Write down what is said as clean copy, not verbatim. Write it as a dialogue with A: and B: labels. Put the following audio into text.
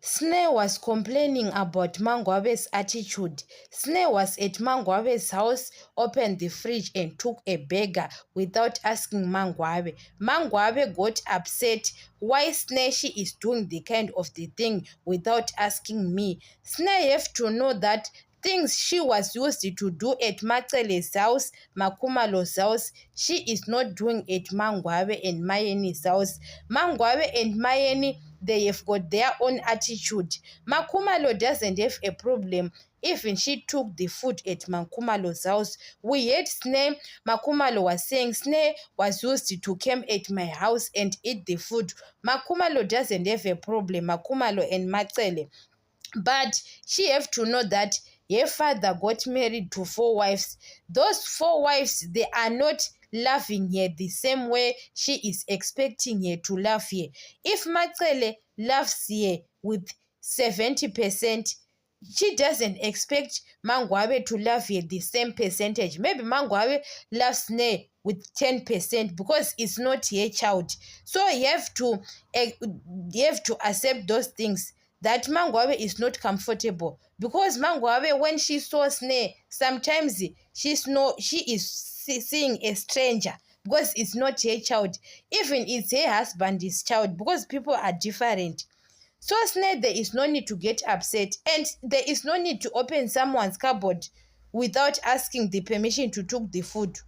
A: Sneh was complaining about Mangwabe's attitude. Sneh was at Mangwabe's house, opened the fridge and took a burger without asking Mangwabe. Mangwabe got upset. Why Sneh she is doing the kind of the thing without asking me? Sneh have to know that things she was used to do at Macele's house, Makumalo's house, she is not doing at Mangwabe and Mayeni's house. Mangwabe and Mayeni, they have got their own attitude. Makumalo doesn't have a problem. Even she took the food at Makumalo's house. We had Sneh. Makumalo was saying Sneh was used to come at my house and eat the food. Makumalo doesn't have a problem. Makumalo and Macele. But she have to know that her father got married to 4 wives. Those 4 wives, they are not loving her the same way she is expecting her to love her. If Macele loves her with 70%, she doesn't expect Mangwabe to love her the same percentage. Maybe Mangwabe loves Sneh with 10% because it's not her child. So you have to accept those things, that Mangwabe is not comfortable, because Mangwabe, when she saw Sneh, sometimes she is seeing a stranger because it's not her child. Even it's her husband's child, because people are different. So Sneh, there is no need to get upset, and there is no need to open someone's cupboard without asking the permission to cook the food.